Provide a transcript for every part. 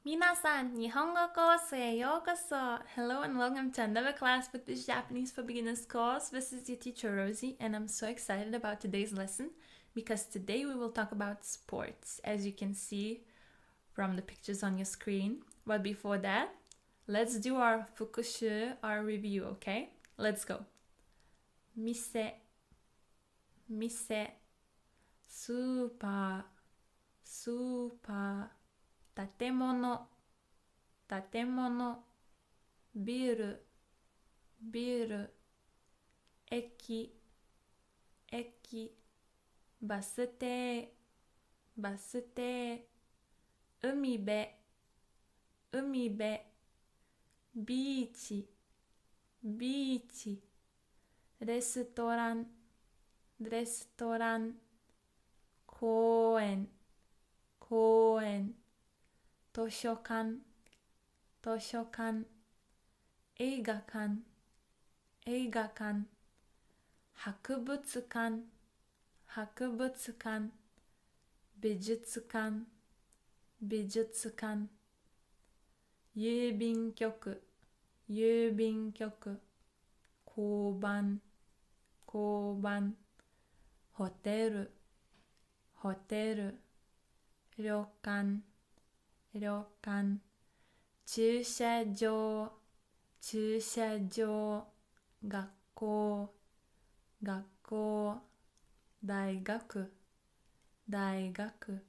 皆さん、日本語コースへようこそ. Hello and welcome to another class with this Japanese for Beginners course. This is your teacher Rosie, and I'm so excited about today's lesson because today we will talk about sports, as you can see from the pictures on your screen. But before that, let's do our fukushu, our review, okay? Let's go. Mise, mise, super, super, 建物建物ビルビル駅駅バス停バス停海辺海辺ビーチビーチレストランレストラン公園公園図書館図書館映画館映画館博物館博物館美術館美術館郵便局郵便局交番交番ホテルホテル旅館旅館駐車場駐車場学校学校大学大学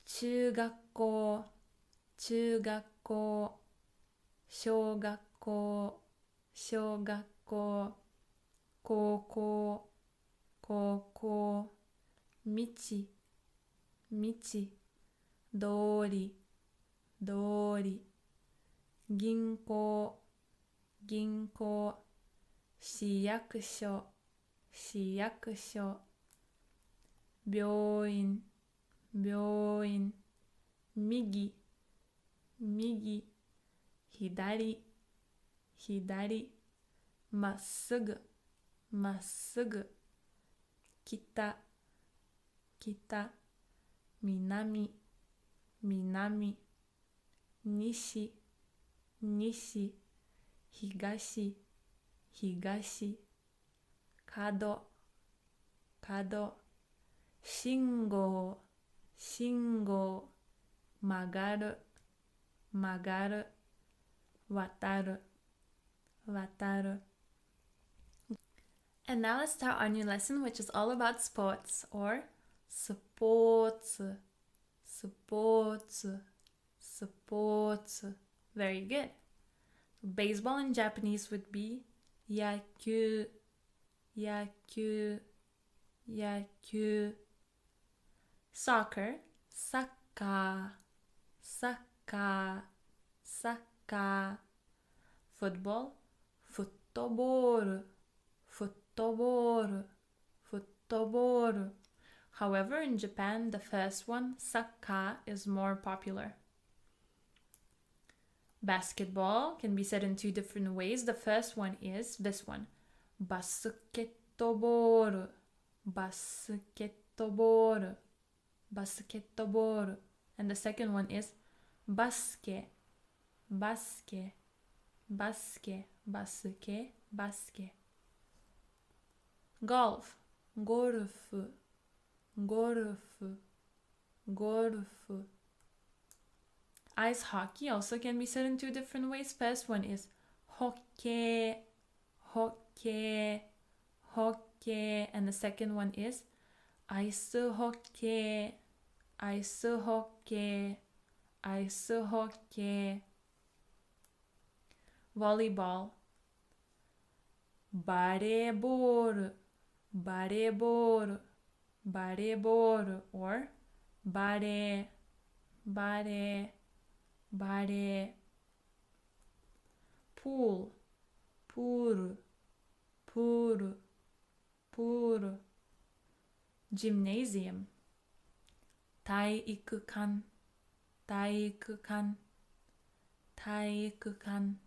中学校中学校小学校小学校高校高校道道通り通り銀行銀行市役所市役所病院病院右右左左まっすぐまっすぐ北北南南西西東東角角信号信号曲がる曲がる渡る渡る And now let's start our new lesson, which is all about sports or sports sports sports. Very good. Baseball in Japanese would be yakyū yakyū yakyū. Soccer soccer soccer soccer. Football football football football. However, in Japan, the first one, soccer, is more popular. Basketball can be said in two different ways. The first one is this one, basketball, basketball, basketball. And the second one is basket, basket, basket, basket, basket. Golf, golf, golf, golf. Ice hockey also can be said in two different ways. First one is hockey, hockey, hockey. And the second one is ice hockey, ice hockey, ice hockey. Volleyball, volleyball, volleyball, volleyball, or ballet, ballet, ballet. Pool, pool, pool, pool. Gymnasium, 体育館、体育館、体育館。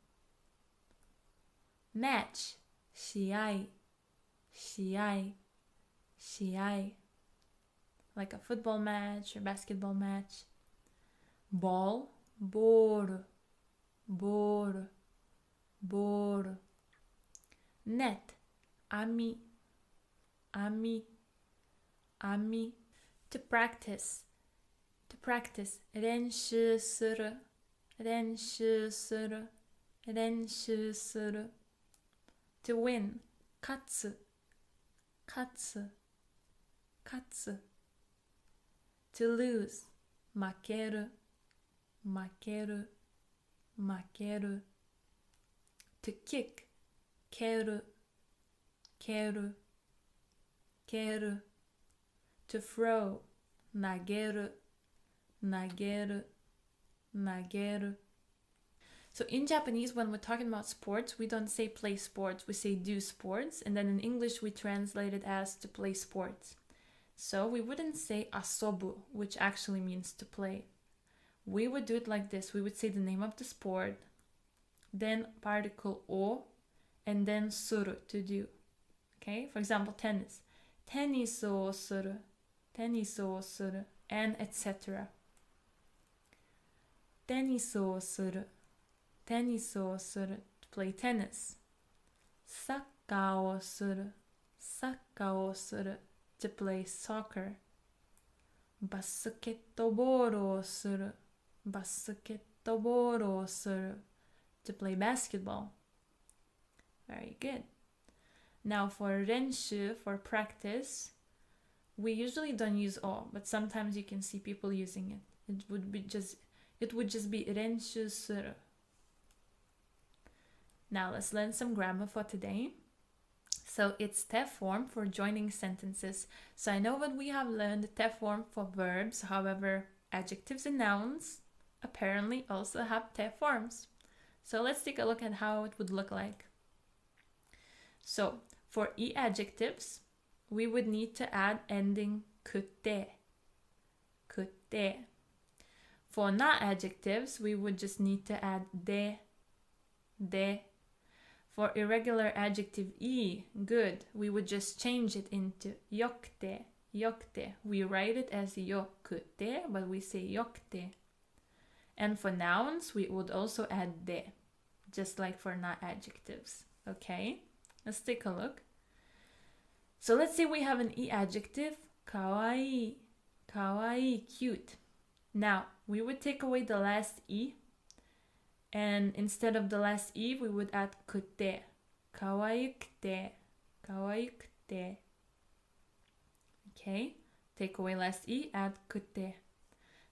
Match, 試合、試合、試合。Like a football match or basketball match. ball, boru, boru, boru. Net, ami, ami, ami. To practice, renshu suru, renshu suru, renshu suru. To win, katsu, katsu, katsu. To lose, makeru, makeru, makeru. To kick, keru, keru, keru. To throw, nageru, nageru, nageru. So in Japanese, when we're talking about sports, we don't say play sports, we say do sports. And then in English, we translate it as to play sports. So we wouldn't say asobu, which actually means to play. We would do it like this. We would say the name of the sport, then particle o, and then suru, to do. Okay, for example, tennis. Tennis o suru, tennis o suru, and etc. Tennis o suru, tennis o suru, to play tennis. Sakka o suru, sakka o suru, to play soccer. Basketball o suru, basketball o suru, to play basketball. Very good. Now for renshu, for practice, we usually don't use o, but sometimes you can see people using it. It would just be renshu suru. Now let's learn some grammar for today. So it's te form for joining sentences. So I know that we have learned te form for verbs, however, adjectives and nouns apparently also have te forms. So let's take a look at how it would look like. So for e adjectives, we would need to add ending kute, kute. For na adjectives, we would just need to add de, de. For irregular adjective e, good, we would just change it into yokte, yokte. We write it as yokute, but we say yokte. And for nouns, we would also add de, just like for na adjectives. Okay, let's take a look. So let's say we have an e adjective, kawaii, kawaii, cute. Now, we would take away the last e, and instead of the last e, we would add kute, kawaikute, kawaikute. Okay, take away last e, add kute.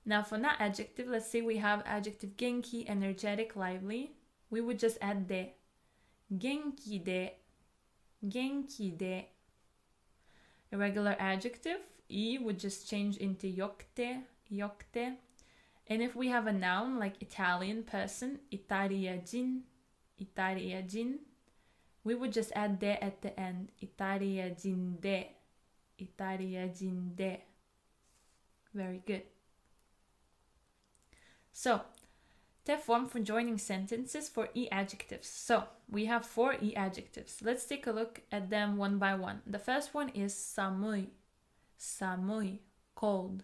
Now for na adjective, let's say we have adjective genki, energetic, lively. We would just add de, genki de, genki de. Irregular adjective, e would just change into yokte, yokte. And if we have a noun like Italian person, Italiajin, Italiajin, we would just add de at the end, Italiajin de, Italiajin de. Very good. So, te form for joining sentences for e adjectives. So, we have 4 e adjectives. Let's take a look at them one by one. The first one is samui, samui, cold.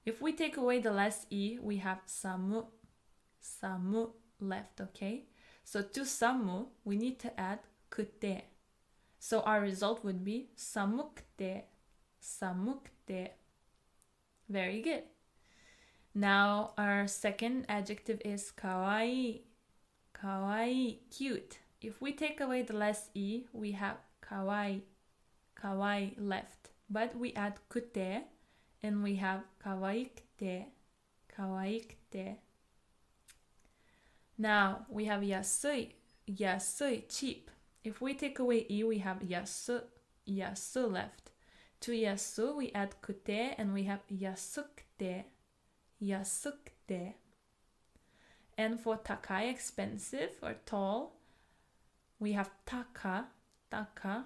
If we take away the last e, we have samu, samu left, okay? So to samu, we need to add kute. So our result would be samukte, samukte. Very good. Now our second adjective is kawaii, kawaii, cute. If we take away the last e, we have kawaii, kawaii left. But we add kute, and we have kawaikute, kawaikute. Now we have yasui, yasui, cheap. If we take away e, we have yasu, yasu left. To yasu, we add kute, and we have yasukte, yasukte. And for takai, expensive or tall, we have taka, taka,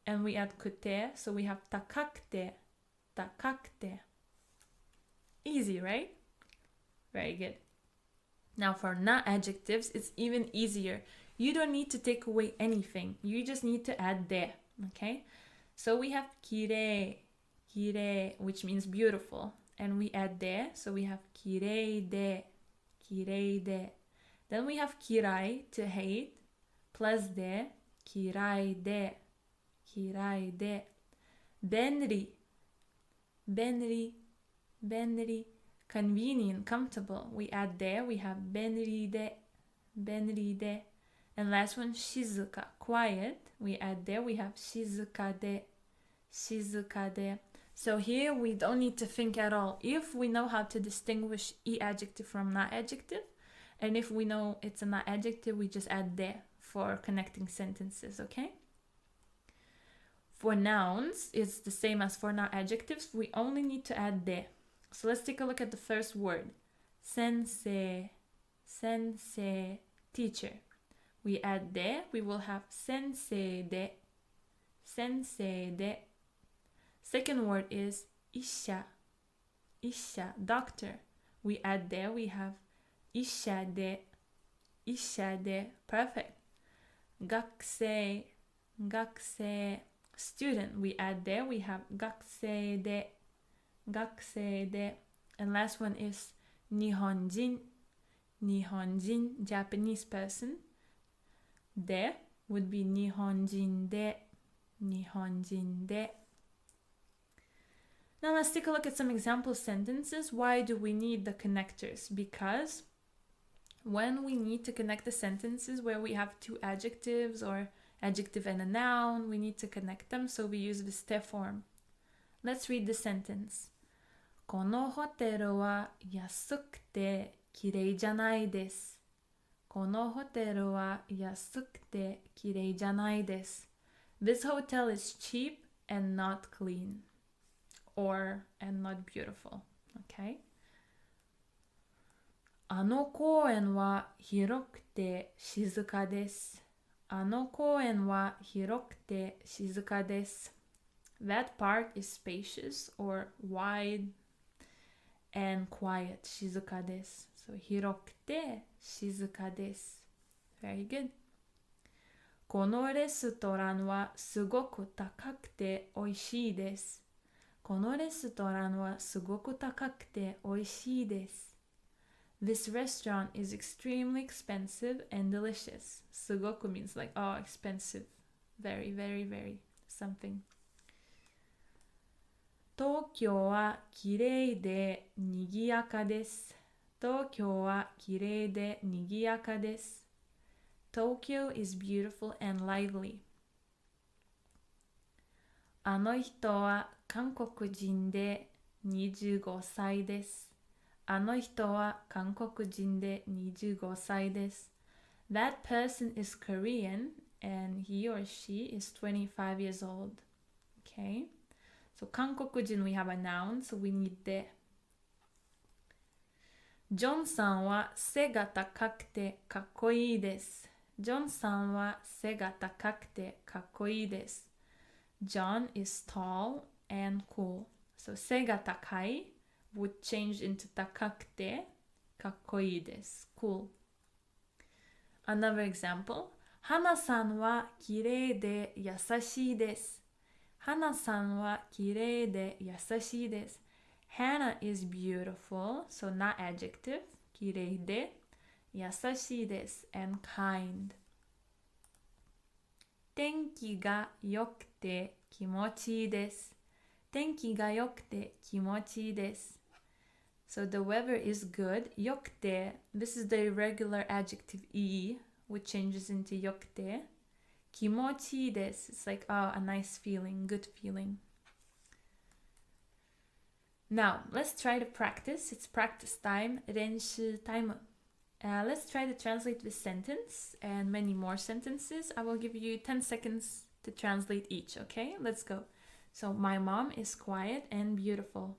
and we add kute, so we have takakte, takakte. Easy, right? Very good. Now for na adjectives, it's even easier. You don't need to take away anything. You just need to add de, okay? So we have kirei, kirei, which means beautiful. and we add de, so we have kireide, kireide. Then we have kirai, to hate, plus de, kiraide, kiraide. Benri, benri, benri. Convenient, comfortable. We add de, we have benride, benride. And last one, shizuka, quiet. We add de, we have shizukade, shizukade. So here we don't need to think at all. If we know how to distinguish e adjective from na adjective, and if we know it's a na adjective, we just add de for connecting sentences, okay? For nouns, it's the same as for na adjectives. We only need to add de. So let's take a look at the first word. Sensei, sensei, teacher. We add de, we will have sensei de, sensei de. Second word is isha, isha, doctor. We add de, we have isha de, isha de. Perfect. Gakusei, gakusei, student. We add de, we have gakusei de, gakusei de. And last one is nihonjin, nihonjin, Japanese person. De would be nihonjin de, nihonjin de. Now let's take a look at some example sentences. Why do we need the connectors? Because when we need to connect the sentences where we have two adjectives or adjective and a noun, we need to connect them, so we use this te form. Let's read the sentence. このホテルは安くてきれいじゃないです。このホテルは安くてきれいじゃないです。This hotel is cheap and not clean. Or and not beautiful. Okay? あの公園は広くて静かです。あの公園は広くて静かです。That park is spacious or wide and quiet. 静かです。So 広くて静かです。Very good. このレストランはすごく高くて美味しいです。このレストランはすごく高くて美味しいです。This restaurant is extremely expensive and delicious. すごく means like, oh, expensive. Very, very, very something. 東京はきれいでにぎやかです。東京はきれいでにぎやかです。Tokyo is beautiful and lively. あの人は韓国人で25歳です。あの人は韓国人で25歳です。That person is Korean and he or she is 25 years old. Okay? So 韓国人 we have a noun, so we need で。ジョンさんは背が高くてかっこいいです。ジョンさんは背が高くてかっこいいです。John is tall and cool. So 背が高い would change into 高くてかっこいいです。Cool. Another example. 花さんはきれいで優しいです。花さんはきれいで優しいです。Hannah is beautiful, so not adjective. きれいで優しいです and kind. 天気が良くて気持ちいいです。天気が良くて気持ちいいです。So the weather is good. 良くて this is the irregular adjective e, which changes into 良くて。気持ちいいです It's like, oh, a nice feeling, good feeling. Now, let's try to practice. It's practice time. 練習タイム。Let's try to translate this sentence and many more sentences. I will give you 10 seconds to translate each, okay? Let's go. So, my mom is quiet and beautiful.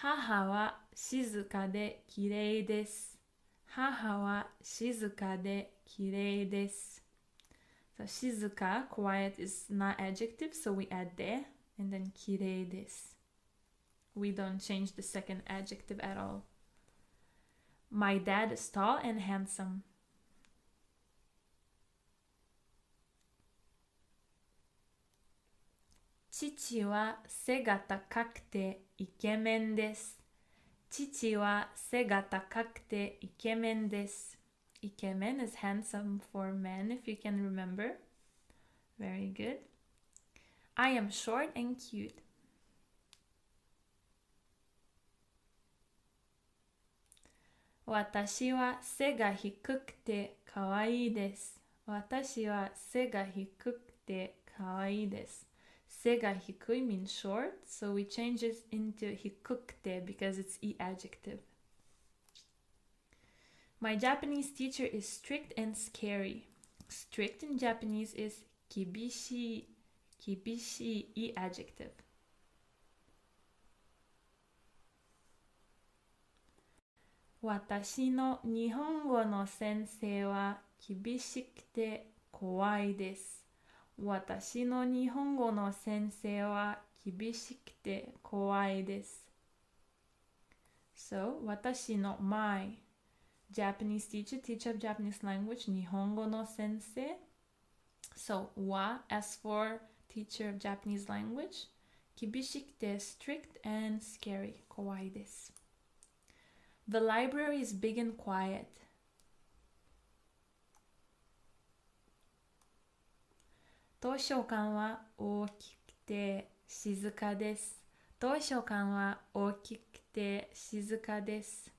母は静かできれいです。母は静かできれいです。So 静か, quiet is not adjective, so we add で and then きれいです。We don't change the second adjective at all. My dad is tall and handsome. 父は背が高くてイケメンです。父は背が高くてイケメンです。イケメン is handsome for men, if you can remember. Very good. I am short and cute. 私は背が低くて可愛いです。私は背が低くて可愛いです。背が低い means short, so we change it into 低くて because it's e adjective. My Japanese teacher is strict and scary. Strict in Japanese is 厳しい、厳しい e adjective. 私の日本語の先生は厳しくて怖いです。私の日本語の先生は厳しくて怖いです。So, 私の my Japanese teacher, teacher of Japanese language, 日本語の先生. So, は as for teacher of Japanese language, 厳しくて strict and scary, 怖いです。The library is big and quiet. 図書館は大きくて静かです。図書館は大きくて静かです。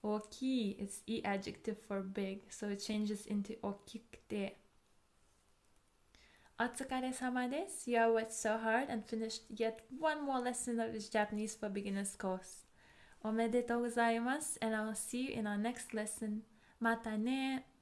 大きい is e adjective for big, so it changes into 大きくて。お疲れ様です。You have worked so hard and finished yet one more lesson of this Japanese for Beginners course. おめでとうございます and I will see you in our next lesson. またね。